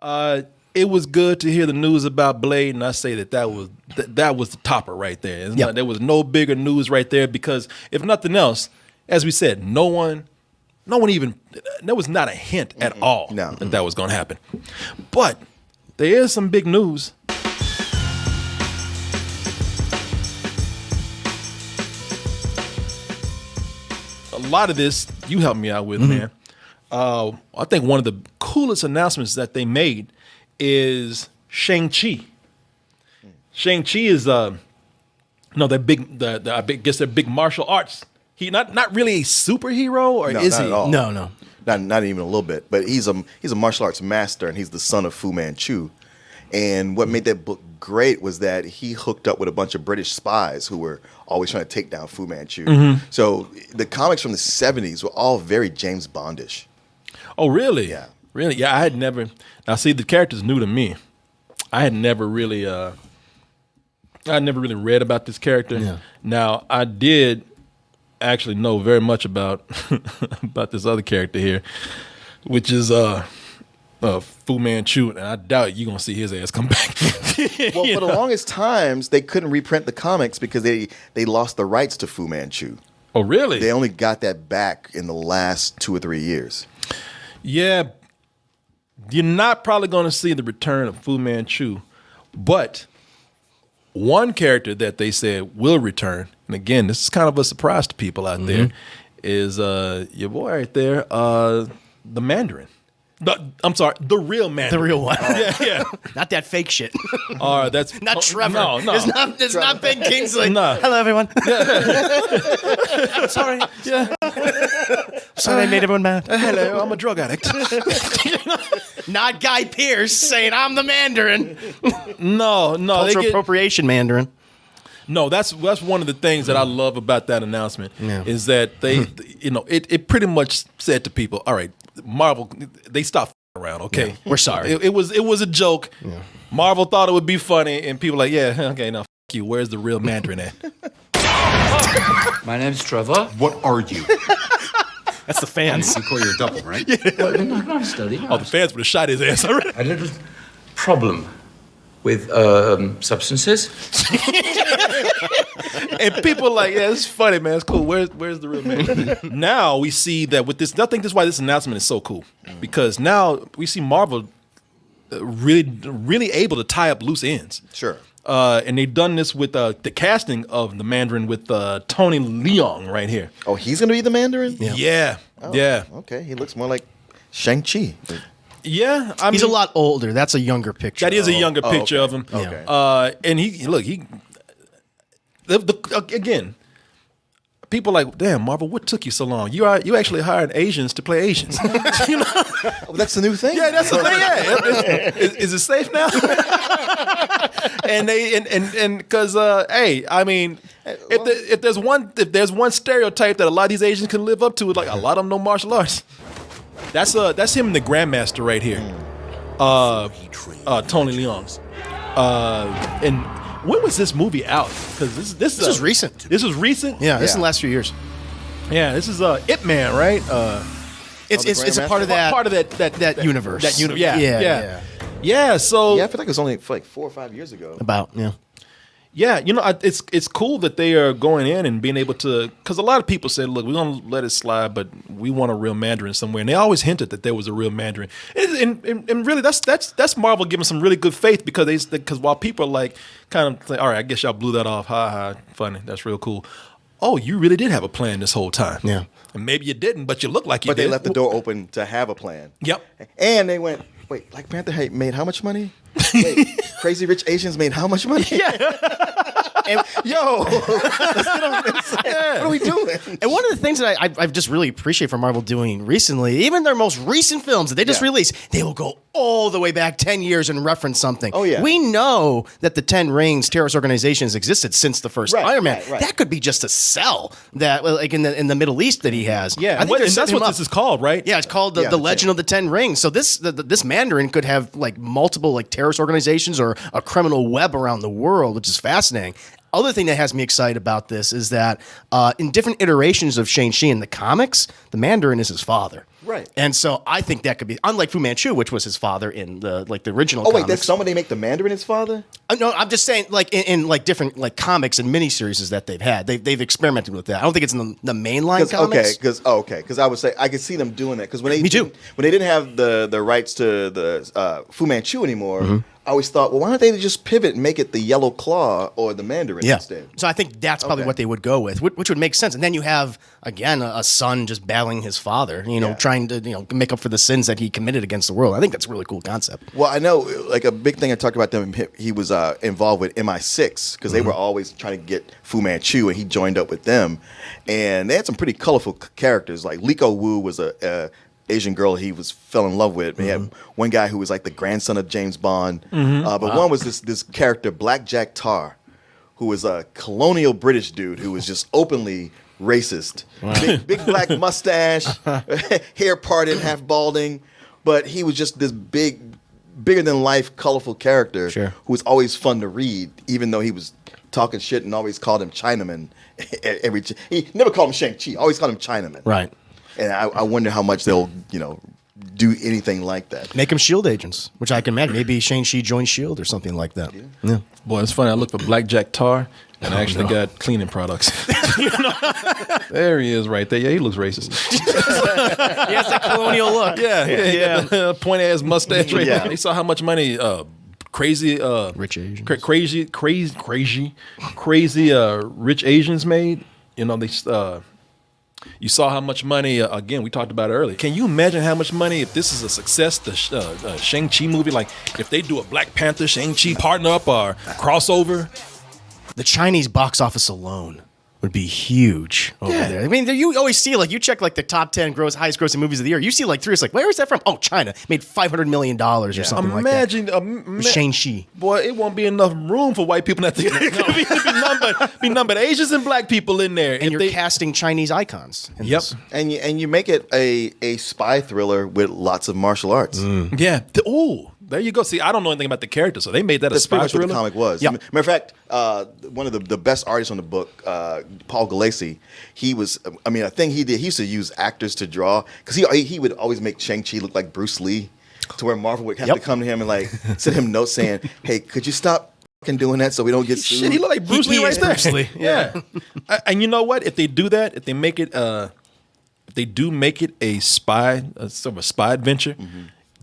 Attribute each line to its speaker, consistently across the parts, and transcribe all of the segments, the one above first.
Speaker 1: It was good to hear the news about Blade, and I say that was the topper right there. There was no bigger news right there because if nothing else, as we said, no one even there was not a hint at all that was going to happen. But there is some big news. A lot of this you helped me out with, man. I think one of the coolest announcements that they made is Shang-Chi. Shang-Chi is I guess they're big martial arts. He not really a superhero, or is he?
Speaker 2: No.
Speaker 3: Not even a little bit. But he's a martial arts master, and he's the son of Fu Manchu. And what made that book great was that he hooked up with a bunch of British spies who were always trying to take down Fu Manchu. So the comics from the 70s were all very James Bondish.
Speaker 1: Oh, really?
Speaker 3: Yeah.
Speaker 1: Really? Yeah, I had never. Now, see, the character's new to me. I had never really read about this character. Yeah. Now, I did actually know very much about about this other character here, which is Fu Manchu, and I doubt you're gonna see his ass come back.
Speaker 3: Well, for the longest times, they couldn't reprint the comics because they lost the rights to Fu Manchu.
Speaker 1: Oh, really?
Speaker 3: They only got that back in the last 2 or 3 years.
Speaker 1: Yeah, you're not probably going to see the return of Fu Manchu, but one character that they said will return, and again, this is kind of a surprise to people out there, is your boy right there, the Mandarin. I'm sorry, the real Mandarin.
Speaker 2: The real one.
Speaker 1: Yeah.
Speaker 2: Not that fake shit.
Speaker 1: That's
Speaker 2: not Trevor.
Speaker 1: No.
Speaker 2: It's not Ben Kingsley.
Speaker 1: No.
Speaker 2: Hello, everyone. I'm sorry.
Speaker 1: Yeah.
Speaker 2: Sorry I made everyone mad.
Speaker 1: Hello, I'm a drug addict.
Speaker 2: Not Guy Pearce saying I'm the Mandarin.
Speaker 1: No.
Speaker 2: Cultural appropriation Mandarin.
Speaker 1: No, that's one of the things that I love about that announcement is that they, it pretty much said to people, all right, Marvel, they stopped around, okay?
Speaker 2: Yeah, we're sorry.
Speaker 1: It was a joke. Yeah. Marvel thought it would be funny, and people were like, yeah, okay, now you. Where's the real Mandarin at?
Speaker 4: My name's Trevor.
Speaker 5: What are you?
Speaker 2: That's the fans.
Speaker 5: You call you a double, right?
Speaker 4: Yeah. Well, no, study.
Speaker 1: Oh, the fans would have shot his ass already.
Speaker 4: A little problem with substances.
Speaker 1: And people are like, yeah, it's funny, man. It's cool. Where's the real man? Now we see that with this, I think this is why this announcement is so cool. Because now we see Marvel really able to tie up loose ends.
Speaker 3: Sure.
Speaker 1: And they've done this with the casting of the Mandarin with Tony Leung right here.
Speaker 3: Oh, he's going to be the Mandarin?
Speaker 1: Yeah.
Speaker 3: Okay, he looks more like Shang-Chi.
Speaker 1: Yeah,
Speaker 2: he's a lot older. That's a younger picture.
Speaker 1: That is a younger picture of him.
Speaker 3: Okay.
Speaker 1: And again, people are like, damn, Marvel, what took you so long? You actually hired Asians to play Asians.
Speaker 3: Oh, that's the new thing.
Speaker 1: Yeah, that's the thing. Yeah, is it safe now? and because hey, I mean, if there's one stereotype that a lot of these Asians can live up to, like a lot of them know martial arts. That's him and the Grandmaster right here, Tony Leung. And when was this movie out? Because this
Speaker 2: was recent.
Speaker 1: This was recent.
Speaker 2: Yeah, this is the last few years.
Speaker 1: Yeah, this is Ip Man, right?
Speaker 2: It's a part of that universe.
Speaker 1: That universe. Yeah. So
Speaker 3: I feel like it was only like 4 or 5 years ago.
Speaker 1: Yeah, it's cool that they are going in and being able to, because a lot of people said, look, we're going to let it slide, but we want a real Mandarin somewhere. And they always hinted that there was a real Mandarin. And really, that's Marvel giving some really good faith because while people are like, kind of like, all right, I guess y'all blew that off. Ha, funny. That's real cool. Oh, you really did have a plan this whole time.
Speaker 2: Yeah.
Speaker 1: And maybe you didn't, but you look like you did.
Speaker 3: But they left the door open to have a plan.
Speaker 1: Yep.
Speaker 3: And they went, wait, Black Panther made how much money? Wait, Crazy Rich Asians made how much money?
Speaker 2: Yeah.
Speaker 3: And, let's get on this. What are we doing?
Speaker 2: And one of the things that I've just really appreciate from Marvel doing recently, even their most recent films that they just released, they will go all the way back 10 years and reference something.
Speaker 3: Oh, yeah.
Speaker 2: We know that the 10 Rings terrorist organization has existed since the first Iron Man.
Speaker 3: Right.
Speaker 2: That could be just a cell that, like in the Middle East that he has.
Speaker 1: Yeah,
Speaker 2: I think
Speaker 1: that's what this is called, right?
Speaker 2: Yeah, it's called the Legend of the 10 Rings. So this Mandarin could have like multiple like terrorist organizations or a criminal web around the world, which is fascinating. Other thing that has me excited about this is that in different iterations of Shang-Chi in the comics, the Mandarin is his father.
Speaker 3: Right.
Speaker 2: And so I think that could be unlike Fu Manchu, which was his father in the original.
Speaker 3: Oh wait,
Speaker 2: comics.
Speaker 3: there's someone they make the Mandarin his father?
Speaker 2: No, I'm just saying, like in like different like comics and miniseries that they've had, they've experimented with that. I don't think it's in the mainline comics.
Speaker 3: Because I would say I could see them doing that because when they
Speaker 2: Me too.
Speaker 3: when they didn't have the rights to the Fu Manchu anymore,
Speaker 2: Mm-hmm.
Speaker 3: I always thought, well, why don't they just pivot and make it the Yellow Claw or the Mandarin
Speaker 2: Yeah.
Speaker 3: instead?
Speaker 2: So I think that's probably
Speaker 3: Okay.
Speaker 2: what they would go with, which would make sense. And then you have again a son just battling his father,
Speaker 3: Yeah.
Speaker 2: trying to make up for the sins that he committed against the world. I think that's a really cool concept.
Speaker 3: Well, I know, like a big thing I talked about them. He was involved with MI6 because they were always trying to get Fu Manchu, and he joined up with them. And they had some pretty colorful characters. Like Lee Wu was a Asian girl he fell in love with. He had one guy who was like the grandson of James Bond, but one was this character Black Jack Tar, who was a colonial British dude who was just openly racist. Big black mustache, hair parted, half balding, but he was just this bigger than life, colorful character
Speaker 2: Sure.
Speaker 3: who was always fun to read, even though he was talking shit and always called him Chinaman. He never called him Shang-Chi, always called him Chinaman.
Speaker 2: Right.
Speaker 3: And I wonder how much they'll, do anything like that.
Speaker 2: Make them shield agents, which I can imagine. Maybe Shang-Chi joins shield or something like that. Yeah.
Speaker 1: Boy, it's funny. I looked for Black Jack Tar and I actually got cleaning products. There he is right there. Yeah, he looks racist.
Speaker 2: He has that colonial look.
Speaker 1: Yeah. Point ass mustache right
Speaker 3: Yeah.
Speaker 1: there. They saw how much money crazy
Speaker 2: Rich Asians.
Speaker 1: crazy rich Asians made. You saw how much money, again, we talked about it earlier. Can you imagine how much money, if this is a success, the Shang-Chi movie, like if they do a Black Panther, Shang-Chi partner up or crossover?
Speaker 2: The Chinese box office alone would be huge over there. I mean, you always see, like, you check, like, the top 10 highest grossing movies of the year. You see, like, three. It's like, where is that from? Oh, China. Made $500 million or something like that.
Speaker 1: Imagine,
Speaker 2: Shang-Chi.
Speaker 1: boy, it won't be enough room for white people in that theater. It'd be numbered Asians and black people in there.
Speaker 2: And you're casting Chinese icons. in
Speaker 1: Yep.
Speaker 2: this.
Speaker 3: And you make it a spy thriller with lots of martial arts.
Speaker 1: Yeah. There you go. See, I don't know anything about the character, so they made that
Speaker 3: That's
Speaker 1: a spy
Speaker 3: pretty much what the
Speaker 1: thriller.
Speaker 3: comic was.
Speaker 2: Yep.
Speaker 3: Matter of fact, one of the best artists on the book, Paul Galassi, I think he used to use actors to draw because he would always make Shang-Chi look like Bruce Lee, to where Marvel would have to come to him and like send him notes saying, "Hey, could you stop fucking doing that so we don't get sued?"
Speaker 1: Shit, he look like Bruce
Speaker 2: He
Speaker 1: Lee right
Speaker 2: is
Speaker 1: there.
Speaker 2: Bruce Lee.
Speaker 1: Yeah. And you know what? If they do that, if they make it, if they do make it a sort of a spy adventure,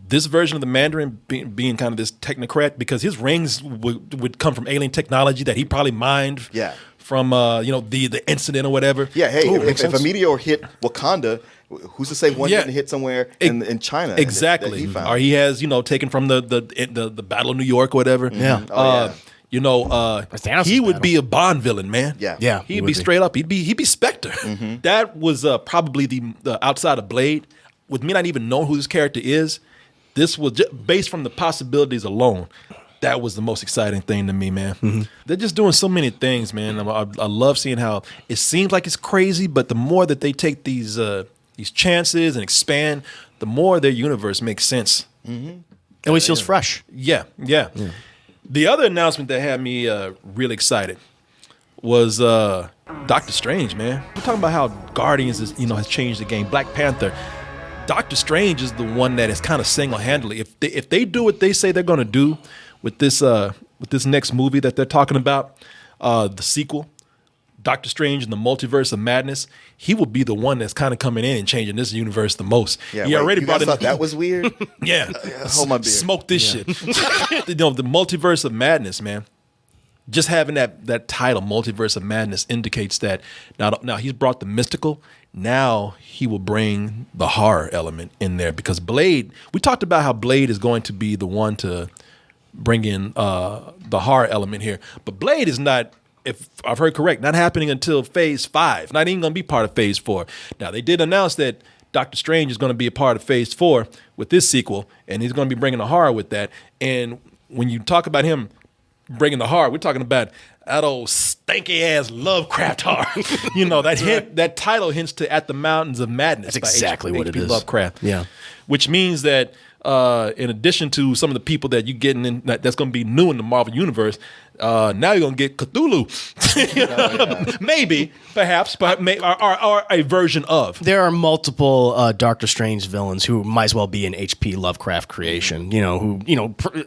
Speaker 1: this version of the Mandarin being kind of this technocrat, because his rings would come from alien technology that he probably mined from the incident or whatever.
Speaker 3: Yeah, hey,
Speaker 2: makes
Speaker 3: if a
Speaker 2: sense.
Speaker 3: meteor hit Wakanda, who's to say one didn't hit somewhere in China?
Speaker 1: Exactly.
Speaker 3: that he found?
Speaker 1: Or he has, taken from the Battle of New York or whatever.
Speaker 2: Yeah.
Speaker 1: He would be a Bond villain, man.
Speaker 3: Yeah.
Speaker 2: Yeah.
Speaker 1: He'd be straight up. He'd be Spectre. That was probably the outside of Blade. With me not even knowing who this character is, this was just based from the possibilities alone. That was the most exciting thing to me, man. They're just doing so many things, man. I love seeing how it seems like it's crazy, but the more that they take these chances and expand, the more their universe makes sense.
Speaker 2: It always feels fresh.
Speaker 1: Yeah. The other announcement that had me really excited was Doctor Strange, man. We're talking about how Guardians has changed the game. Black Panther. Doctor Strange is the one that is kind of single-handedly. If they do what they say they're going to do with this next movie that they're talking about, the sequel, Doctor Strange and the Multiverse of Madness, he will be the one that's kind of coming in and changing this universe the most.
Speaker 3: Yeah,
Speaker 1: he already
Speaker 3: you
Speaker 1: brought
Speaker 3: guys
Speaker 1: in.
Speaker 3: thought that was weird.
Speaker 1: Yeah,
Speaker 3: Hold my beer.
Speaker 1: Smoke this shit. The Multiverse of Madness, man. Just having that title, Multiverse of Madness, indicates that now he's brought the mystical. Now he will bring the horror element in there, because Blade, we talked about how Blade is going to be the one to bring in the horror element here. But Blade is not, if I've heard correct, not happening until Phase 5. Not even going to be part of Phase 4. Now, they did announce that Doctor Strange is going to be a part of Phase 4 with this sequel, and he's going to be bringing the horror with that. And when you talk about him bringing the horror, we're talking about that old stanky ass Lovecraft horror. That title hints to At the Mountains of Madness.
Speaker 2: That's exactly what it
Speaker 1: H.P.
Speaker 2: is.
Speaker 1: Lovecraft.
Speaker 2: Yeah.
Speaker 1: Which means that in addition to some of the people that you getting in that's going to be new in the Marvel universe, Now you're gonna get Cthulhu, maybe, perhaps, but or a version of.
Speaker 2: There are multiple Doctor Strange villains who might as well be an H.P. Lovecraft creation. Who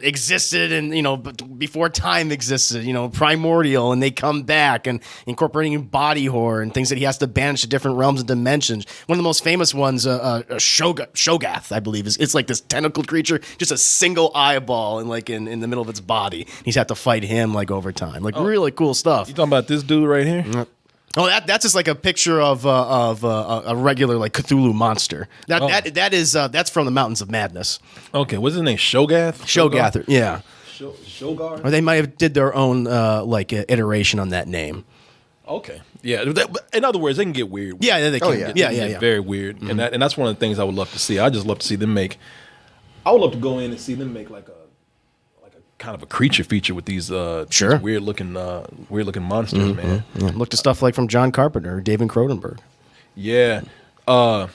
Speaker 2: existed and before time existed. Primordial, and they come back and incorporating body horror and things that he has to banish to different realms and dimensions. One of the most famous ones, Shogath, I believe, it's like this tentacle creature, just a single eyeball and in the middle of its body. He's had to fight him over time, really cool stuff.
Speaker 1: You talking about this dude right here?
Speaker 2: Oh, that's just like a picture of a regular Cthulhu monster. That's from the Mountains of Madness.
Speaker 1: Okay, what's his name? Shogath?
Speaker 2: Shogath, yeah.
Speaker 1: Shogar?
Speaker 2: Or they might have did their own iteration on that name.
Speaker 1: Okay, yeah. In other words, they can get weird.
Speaker 2: Yeah, they can.
Speaker 3: yeah.
Speaker 2: Yeah.
Speaker 1: Very weird, and that's one of the things I would love to see. I just love to see them make. I would love to go in and see them make like a kind of a creature feature with these weird looking monsters, man.
Speaker 2: Yeah. Look to stuff like from John Carpenter or David Cronenberg.
Speaker 1: Yeah. I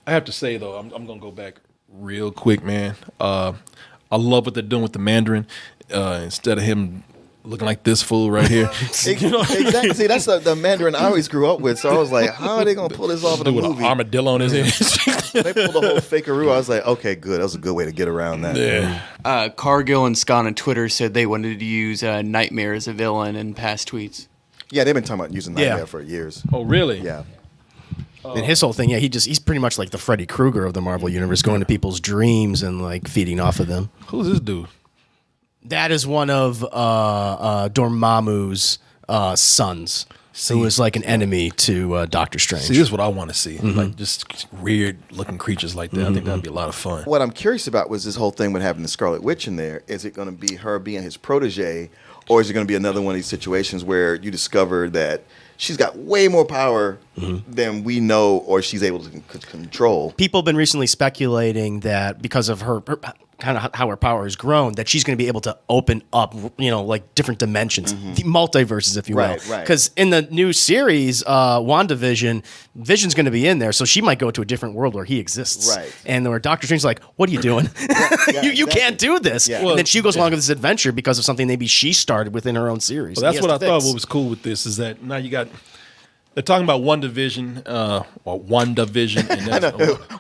Speaker 1: have to say though, I'm gonna go back real quick, man. I love what they're doing with the Mandarin. Instead of him looking like this fool right here.
Speaker 3: Exactly. See, that's the Mandarin I always grew up with. So I was like, how are they gonna pull this off in a
Speaker 1: With
Speaker 3: movie?
Speaker 1: an armadillo on his head.
Speaker 3: They pulled the whole fakeroo. I was like, okay, good. That was a good way to get around that.
Speaker 1: Yeah.
Speaker 5: Cargill and Scott on Twitter said they wanted to use Nightmare as a villain in past tweets.
Speaker 3: Yeah, they've been talking about using Nightmare
Speaker 2: Yeah.
Speaker 3: for years.
Speaker 1: Oh, really?
Speaker 3: Yeah.
Speaker 2: And his whole thing, he's pretty much like the Freddy Krueger of the Marvel Universe, going to people's dreams and feeding off of them.
Speaker 1: Who's this dude?
Speaker 2: That is one of Dormammu's sons, who is like an enemy to Doctor Strange.
Speaker 1: See, this is what I want to see. Like just weird looking creatures like that. I think that'd be a lot of fun.
Speaker 3: What I'm curious about was this whole thing with having the Scarlet Witch in there. Is it going to be her being his protege, or is it going to be another one of these situations where you discover that she's got way more power than we know, or she's able to control?
Speaker 2: People have been recently speculating that because of her kind of how her power has grown, that she's going to be able to open up, different dimensions, the multiverses, if you will.
Speaker 3: Right.
Speaker 2: Because in the new series, WandaVision, Vision's going to be in there, so she might go to a different world where he exists.
Speaker 3: Right.
Speaker 2: And where Doctor Strange's like, "What are you doing? You can't do this."
Speaker 3: Yeah.
Speaker 2: And then she goes along with this adventure because of something maybe she started within her own series.
Speaker 1: Well, that's what I thought. What was cool with this is that now you got. They're talking about WandaVision, or WandaVision. And
Speaker 3: I know.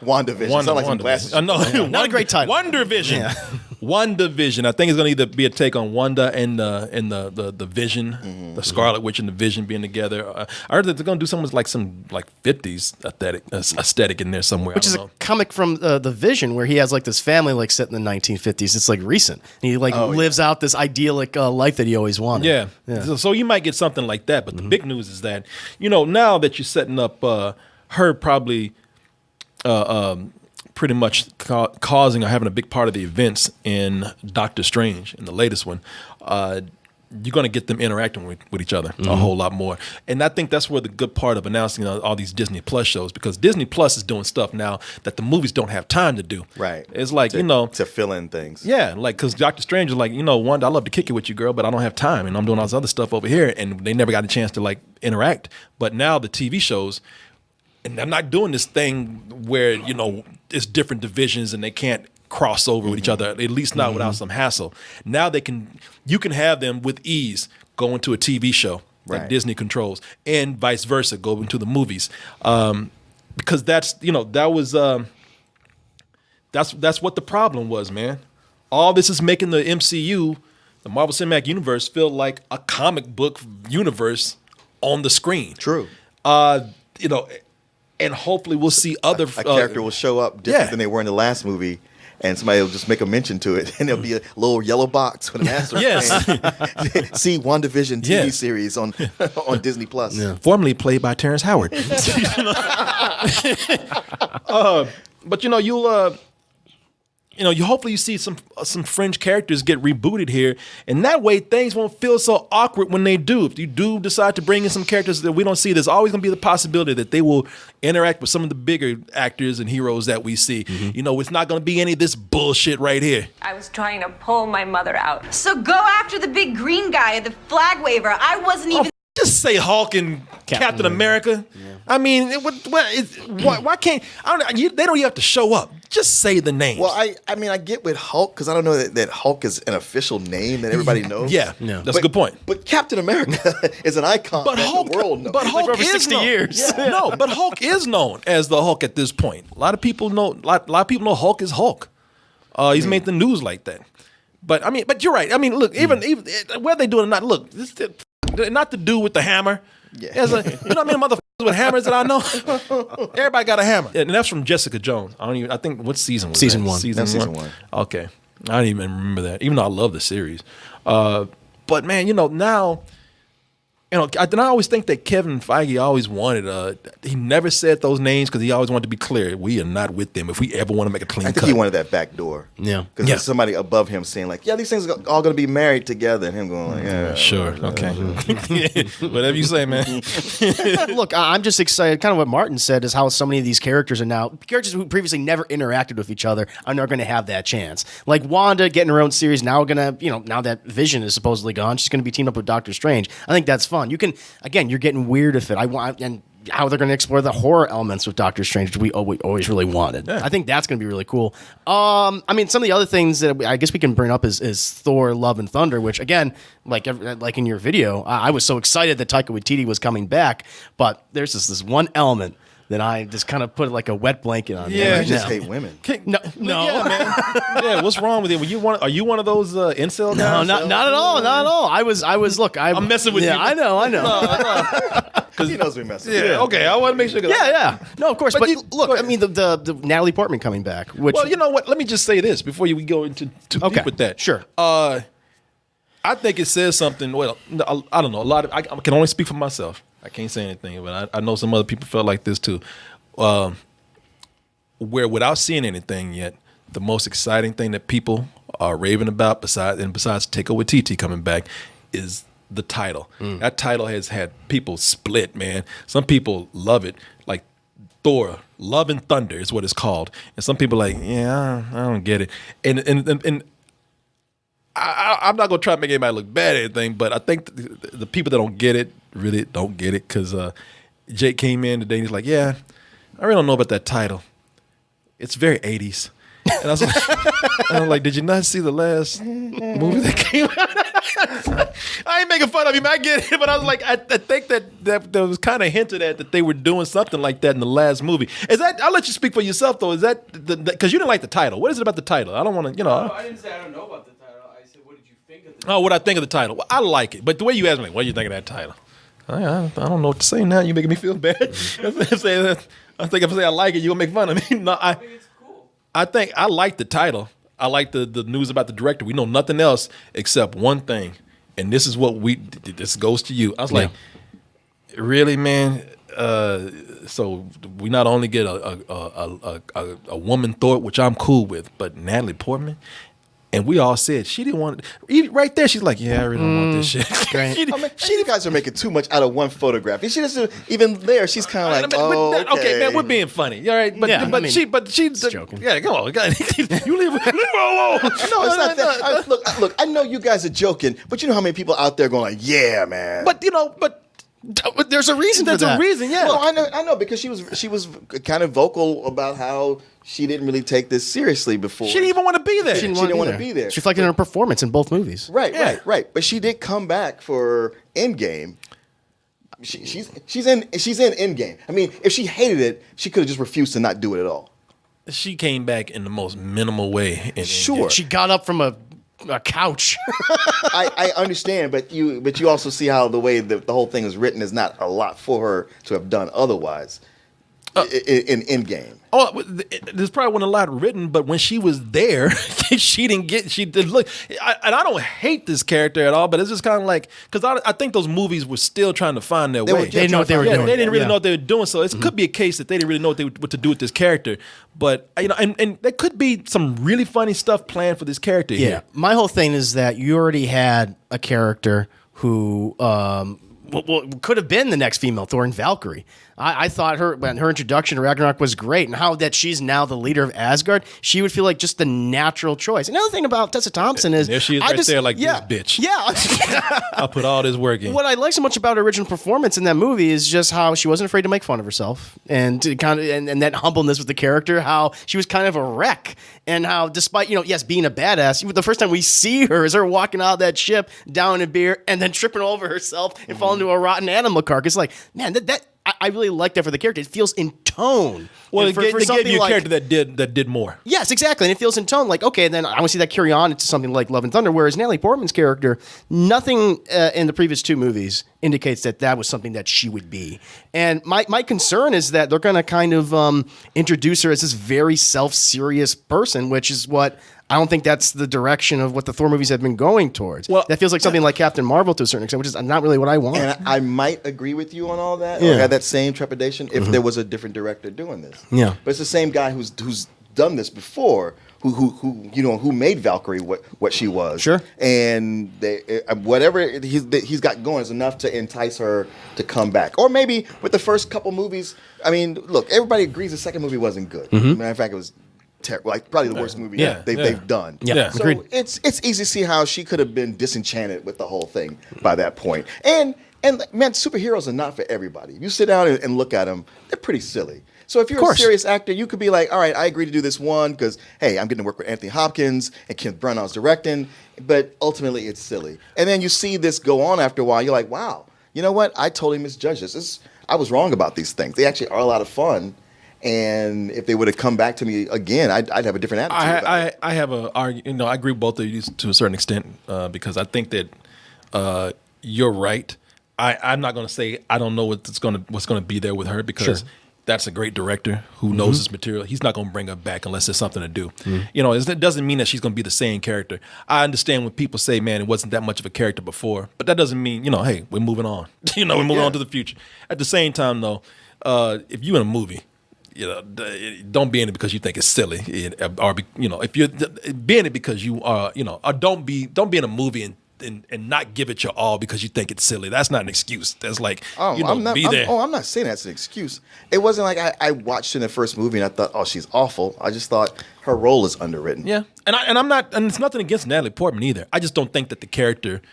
Speaker 3: WandaVision. Sound like some glasses.
Speaker 1: I know.
Speaker 2: Not a great title.
Speaker 1: WandaVision. Yeah. WandaVision. I think it's going to either be a take on Wanda and the Vision, the Scarlet Witch and the Vision being together. I heard that they're going to do something like some 50s aesthetic in there somewhere.
Speaker 2: Which is a comic from the Vision where he has this family set in the 1950s. It's recent. And he lives out this idyllic life that he always wanted.
Speaker 1: Yeah. So you might get something like that. But the big news is that, now that you're setting up her probably pretty much causing or having a big part of the events in Doctor Strange, in the latest one, you're going to get them interacting with each other a whole lot more. And I think that's where the good part of announcing all these Disney Plus shows, because Disney Plus is doing stuff now that the movies don't have time to do.
Speaker 3: Right.
Speaker 1: It's like,
Speaker 3: to fill in things.
Speaker 1: Yeah, because Doctor Strange is like, Wanda, I love to kick it with you, girl, but I don't have time, and I'm doing all this other stuff over here, and they never got a chance to interact. But now the TV shows, and I'm not doing this thing where, it's different divisions and they can't cross over with each other, at least not without some hassle. Now you can have them with ease go into a TV show that Disney controls, and vice versa, go into the movies. Because that's what the problem was, man. All this is making the MCU, the Marvel Cinematic Universe, feel like a comic book universe on the screen.
Speaker 3: True.
Speaker 1: And hopefully we'll see other...
Speaker 3: A character will show up different than they were in the last movie, and somebody will just make a mention to it, and there'll be a little yellow box with an asterisk.
Speaker 1: Yes.
Speaker 3: See WandaVision TV series on Disney Plus.
Speaker 1: Yeah. Formerly played by Terrence Howard. But you hopefully you see some fringe characters get rebooted here, and that way things won't feel so awkward when they do. If you do decide to bring in some characters that we don't see, there's always going to be the possibility that they will interact with some of the bigger actors and heroes that we see. It's not going to be any of this bullshit right here.
Speaker 6: I was trying to pull my mother out. So go after the big green guy, the flag waver. I wasn't even...
Speaker 1: Just say Hulk and Captain America. Yeah. I mean, why can't? I don't. They don't even have to show up. Just say the names.
Speaker 3: Well, I mean, I get with Hulk because I don't know that Hulk is an official name that everybody knows.
Speaker 1: Yeah, that's a good point.
Speaker 3: But Captain America is an icon that the world knows.
Speaker 1: But Hulk
Speaker 2: like over
Speaker 1: is
Speaker 2: 60
Speaker 1: known.
Speaker 2: years.
Speaker 1: Yeah. No, but Hulk is known as the Hulk at this point. A lot of people know. A lot of people know Hulk is Hulk. He's made the news like that. But I mean, but you're right. I mean, look, even whether they do it or not, look, not the dude with the hammer.
Speaker 3: Yeah.
Speaker 1: You know what I mean? Motherfuckers with hammers that I know. Everybody got a hammer. And that's from Jessica Jones. I think what season was
Speaker 2: Season
Speaker 1: that?
Speaker 2: one.
Speaker 3: Season one.
Speaker 1: Okay. I don't even remember that. Even though I love the series. But man, now I always think that Kevin Feige always wanted he never said those names because he always wanted to be clear. We are not with them if we ever want to make a clean
Speaker 3: I think
Speaker 1: cut.
Speaker 3: he wanted that back door.
Speaker 2: Yeah.
Speaker 3: Because there's somebody above him saying like, yeah, these things are all going to be married together. And him going like, yeah.
Speaker 1: Sure. Okay. Whatever you say, man.
Speaker 2: Look, I'm just excited. Kind of what Martin said is how so many of these characters are now characters who previously never interacted with each other are now going to have that chance. Like Wanda getting her own series now going to, now that Vision is supposedly gone, she's going to be teamed up with Doctor Strange. I think that's fun. You can, again, you're getting weird with it. And how they're going to explore the horror elements with Doctor Strange, which we always really wanted. Yeah. I think that's going to be really cool. I mean, some of the other things that I guess we can bring up is Thor: Love and Thunder, which again, like in your video, I was so excited that Taika Waititi was coming back, but there's this one element that I just kind of put like a wet blanket on.
Speaker 1: Yeah,
Speaker 3: You just hate women.
Speaker 2: No.
Speaker 1: Yeah, man. Yeah, what's wrong with you? Are you one of those incel guys?
Speaker 2: No, not at all. Not at all. I was. Look,
Speaker 1: I'm messing with you.
Speaker 2: I know.
Speaker 3: Because he knows we mess with
Speaker 1: Yeah, okay. I want to make sure.
Speaker 2: Yeah. No, of course. But look,
Speaker 1: go
Speaker 2: I mean, the Natalie Portman coming back. Which,
Speaker 1: well, you know what? Let me just say this before we go into too deep with that.
Speaker 2: Sure.
Speaker 1: I think it says something. Well, I don't know. I can only speak for myself. I can't say anything, but I know some other people felt like this too. Where without seeing anything yet, the most exciting thing that people are raving about, besides Taika Waititi coming back, is the title. That title has had people split, man. Some people love it, like Thor: Love and Thunder is what it's called, and some people are like, yeah, I don't get it. And I'm not gonna try to make anybody look bad or anything, but I think the people that don't get it really don't get it because Jake came in today and he's like, yeah, I really don't know about that title. It's very 80s. And I was like, did you not see the last movie that came out? I ain't making fun of him. I get it. But I was like, I think that was kind of hinted at that they were doing something like that in the last movie. Is that, I'll let you speak for yourself, though. Is that, because you didn't like the title. What is it about the title? I don't want to,
Speaker 5: No, I didn't say I don't know about the title. I said, what did you think of the title?
Speaker 1: Oh, what I think of the title. Well, I like it. But the way you asked me, what do you think of that title? I don't know what to say now. You're making me feel bad. I think if I say I like it, you're going to make fun of me. No,
Speaker 5: I think it's cool.
Speaker 1: I think I like the title. I like the news about the director. We know nothing else except one thing, and this is what this goes to you. I was like, really, man? So we not only get a woman Thor, which I'm cool with, but Natalie Portman. And we all said she didn't want it. Right there, she's like, yeah, I really don't want this shit.
Speaker 3: You guys are making too much out of one photograph. And she doesn't even there. She's kind of like,
Speaker 1: okay, man, we're being funny. All right, but she's
Speaker 2: joking.
Speaker 1: Yeah, come on, you leave her alone.
Speaker 3: No, it's not that. Look, I know you guys are joking, but you know how many people out there going like, yeah, man.
Speaker 1: But
Speaker 2: there's a reason for that.
Speaker 1: There's a reason, yeah.
Speaker 3: No, I know because she was kind of vocal about how she didn't really take this seriously before.
Speaker 1: She didn't even want to be there.
Speaker 3: She didn't want to be there.
Speaker 2: It's reflected in her performance in both movies.
Speaker 3: Right. But she did come back for Endgame. She's in Endgame. I mean, if she hated it, she could have just refused to not do it at all.
Speaker 1: She came back in the most minimal way.
Speaker 3: Sure.
Speaker 2: She got up from a couch.
Speaker 3: I understand, but you also see how the way the whole thing is written is not a lot for her to have done otherwise in Endgame.
Speaker 1: Oh, there's probably wasn't a lot written, but when she was there, she did look. I don't hate this character at all, but it's just kind of like, because I think those movies were still trying to find their way.
Speaker 2: They didn't know what they were doing.
Speaker 1: They didn't really know what they were doing, so it could be a case that they didn't really know what to do with this character. But and there could be some really funny stuff planned for this character.
Speaker 2: Yeah,
Speaker 1: here.
Speaker 2: my whole thing is that you already had a character who could have been the next female Thor and Valkyrie. I thought her introduction to Ragnarok was great, and how that she's now the leader of Asgard. She would feel like just the natural choice. Another thing about Tessa Thompson is
Speaker 1: There she is there like this bitch.
Speaker 2: Yeah.
Speaker 1: I'll put all this work in.
Speaker 2: What I like so much about her original performance in that movie is just how she wasn't afraid to make fun of herself, and that humbleness with the character. How she was kind of a wreck, and how despite yes being a badass, the first time we see her is her walking out of that ship down in a beer and then tripping over herself and falling into a rotten animal carcass. Like, man, I really like that for the character. It feels in tone.
Speaker 1: Well,
Speaker 2: And
Speaker 1: they gave you a
Speaker 2: like,
Speaker 1: character that did more.
Speaker 2: Yes, exactly. And it feels in tone like, okay, then I want to see that carry on into something like Love and Thunder, whereas Natalie Portman's character, nothing in the previous two movies indicates that was something that she would be. And my concern is that they're going to kind of introduce her as this very self-serious person, which is what I don't think that's the direction of what the Thor movies have been going towards. Well, that feels like something like Captain Marvel to a certain extent, which is not really what I want.
Speaker 3: And I might agree with you on all that.
Speaker 2: Yeah.
Speaker 3: Or have that same trepidation if there was a different director doing this.
Speaker 2: Yeah.
Speaker 3: But it's the same guy who's done this before, who made Valkyrie what she was.
Speaker 2: Sure.
Speaker 3: And whatever he's got going is enough to entice her to come back. Or maybe with the first couple movies, I mean, look, everybody agrees the second movie wasn't good. Matter of fact, it was terrible, like probably the worst movie they've done.
Speaker 2: Yeah.
Speaker 3: So
Speaker 2: Agreed.
Speaker 3: it's easy to see how she could have been disenchanted with the whole thing by that point. And man, superheroes are not for everybody. You sit down and look at them; they're pretty silly. So if you're a serious actor, you could be like, all right, I agree to do this one because, hey, I'm getting to work with Anthony Hopkins and Kenneth Branagh's directing, but ultimately it's silly. And then you see this go on after a while, you're like, wow, you know what? I totally misjudged this. I was wrong about these things. They actually are a lot of fun. And if they would have come back to me again, I'd have a different attitude about it.
Speaker 1: I have I agree with both of you to a certain extent because I think that you're right. I'm not going to say I don't know what's going to be there with her because that's a great director who knows his material. He's not going to bring her back unless there's something to do. It doesn't mean that she's going to be the same character. I understand when people say, man, it wasn't that much of a character before, but that doesn't mean, hey, we're moving on. We're moving on to the future. At the same time, though, if you're in a movie, don't be in it because you think it's silly, or if you're be in it because you are, or don't be in a movie and not give it your all because you think it's silly. That's not an excuse. That's like, be there.
Speaker 3: I'm not saying that's an excuse. It wasn't like I watched in the first movie and I thought, oh, she's awful. I just thought her role is underwritten.
Speaker 1: Yeah, and I'm not, and it's nothing against Natalie Portman either. I just don't think that the character.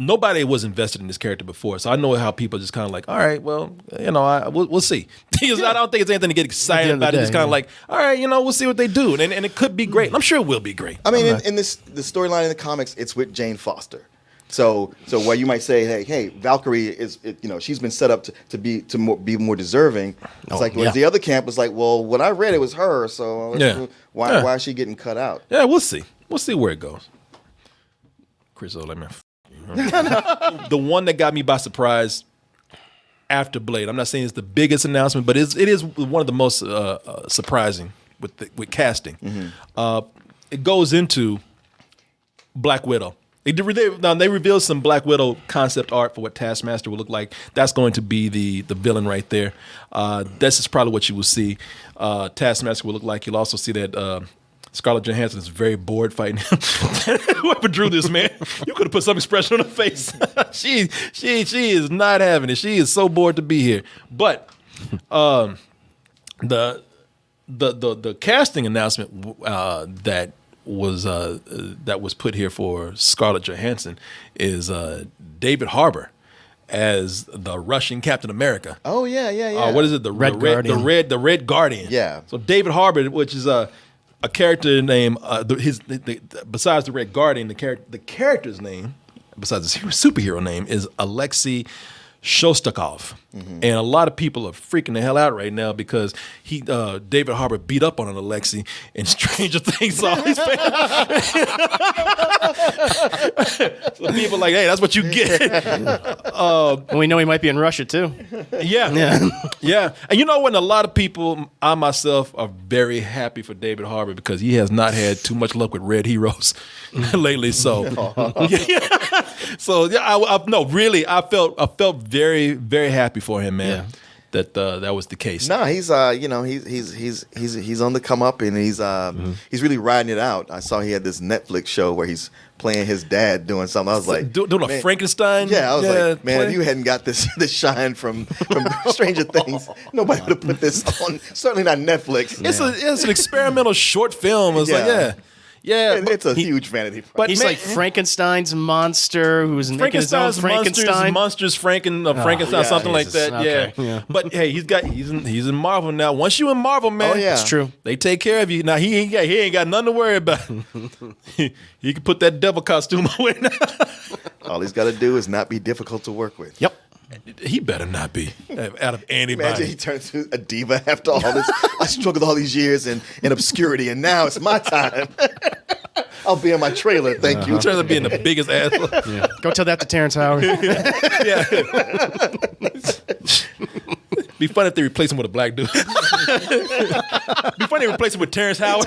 Speaker 1: Nobody was invested in this character before, so I know how people just kind of like, all right, well, we'll see. I don't think it's anything to get excited about. It's just kind of like, all right, we'll see what they do, and it could be great. I'm sure it will be great.
Speaker 3: I mean, in the storyline in the comics, it's with Jane Foster. So where you might say, hey, Valkyrie is, she's been set up to be more deserving. It's whereas the other camp was like, well, when I read it was her, so why is she getting cut out?
Speaker 1: Yeah, we'll see. We'll see where it goes. Chris, let me. The one that got me by surprise after Blade. I'm not saying it's the biggest announcement, but it is one of the most surprising with casting. It goes into Black Widow. They revealed some Black Widow concept art for what Taskmaster will look like. That's going to be the villain right there. This is probably what you will see. Taskmaster will look like. You'll also see that. Scarlett Johansson is very bored fighting him. Whoever drew this, man, you could have put some expression on her face. She is not having it. She is so bored to be here. But the casting announcement that was put here for Scarlett Johansson is David Harbour as the Russian Captain America.
Speaker 3: Oh yeah.
Speaker 1: What is it? The Red Guardian. The Red Guardian.
Speaker 3: Yeah.
Speaker 1: So David Harbour, which is a character name, besides the Red Guardian, the character's name, besides the superhero name, is Alexei Shostakov. And a lot of people are freaking the hell out right now because David Harbour beat up on an Alexei in Stranger Things. So people are like, hey, that's what you get.
Speaker 2: We know he might be in Russia too.
Speaker 1: Yeah. And when a lot of people, I myself, are very happy for David Harbour because he has not had too much luck with red heroes lately. So, I felt very, very happy for him, man. that was the case.
Speaker 3: No, he's he's on the come up, and he's really riding it out. I saw he had this Netflix show where he's playing his dad doing something. I was like,
Speaker 1: doing a
Speaker 3: man,
Speaker 1: Frankenstein.
Speaker 3: Yeah, I was like, man,
Speaker 1: play.
Speaker 3: if you hadn't got this shine from Stranger Things, nobody would have put this on. Certainly not Netflix.
Speaker 1: It's an experimental short film. It's
Speaker 3: And it's a huge vanity project.
Speaker 1: But
Speaker 2: He's
Speaker 1: man,
Speaker 2: like Frankenstein's monster who's making his own Frankenstein.
Speaker 1: monsters, Frankenstein, something like
Speaker 2: Jesus.
Speaker 1: that.
Speaker 2: Okay.
Speaker 1: Yeah. But hey, he's in Marvel now. Once you in Marvel, man,
Speaker 3: Oh, yeah.
Speaker 2: It's true.
Speaker 1: they take care of you. Now he ain't got nothing to worry about. He can put that devil costume on now.
Speaker 3: All he's got to do is not be difficult to work with.
Speaker 2: Yep.
Speaker 1: He better not be out of anybody.
Speaker 3: Imagine he turns to a diva after all this. I struggled all these years in obscurity, and now it's my time. I'll be in my trailer. Thank you.
Speaker 1: He turns out being the biggest asshole.
Speaker 2: Go tell that to Terrence Howard.
Speaker 1: Be funny if they replace him with a black dude. Be funny if they replace him with Terrence Howard.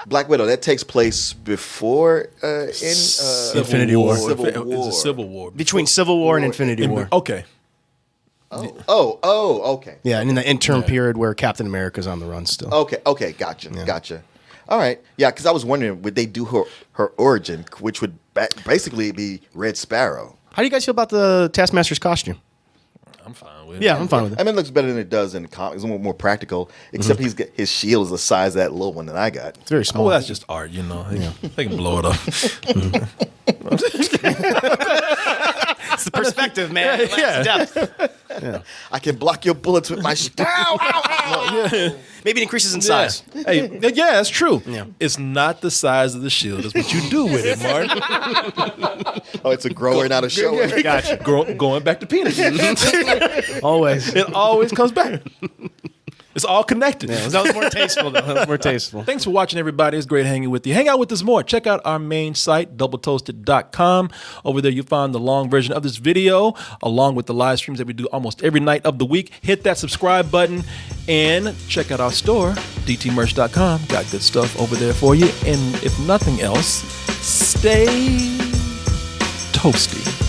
Speaker 3: Black Widow, that takes place before
Speaker 2: Infinity War.
Speaker 3: Civil
Speaker 1: It's
Speaker 3: War.
Speaker 1: a Civil War.
Speaker 2: Between Civil War and Infinity War.
Speaker 1: Okay.
Speaker 3: Okay.
Speaker 2: Yeah, and in the interim period where Captain America's on the run still.
Speaker 3: Okay, gotcha. All right. Yeah, because I was wondering, would they do her origin, which would basically be Red Sparrow?
Speaker 2: How do you guys feel about the Taskmaster's costume?
Speaker 1: I'm fine with it.
Speaker 2: Yeah, I'm fine with it.
Speaker 3: I mean, it looks better than it does in the comics. It's more practical, except his shield is the size of that little one that I got.
Speaker 2: It's very
Speaker 1: Oh,
Speaker 2: small.
Speaker 1: well, that's just art, you know. They can blow it up.
Speaker 2: It's the perspective, man.
Speaker 1: Yeah.
Speaker 3: I can block your bullets with my
Speaker 2: Maybe it increases in size.
Speaker 1: Hey, yeah, that's true.
Speaker 2: Yeah.
Speaker 1: It's not the size of the shield. It's what you do with it, Martin.
Speaker 3: Oh, it's a grower, not a shower.
Speaker 2: Gotcha.
Speaker 1: Going back to penis.
Speaker 2: Always.
Speaker 1: It always comes back. It's all connected.
Speaker 2: Yeah, that was more tasteful, though. That was more tasteful.
Speaker 1: Thanks for watching, everybody. It's great hanging with you. Hang out with us more. Check out our main site, doubletoasted.com. Over there, you'll find the long version of this video, along with the live streams that we do almost every night of the week. Hit that subscribe button and check out our store, dtmerch.com. Got good stuff over there for you. And if nothing else, stay toasty.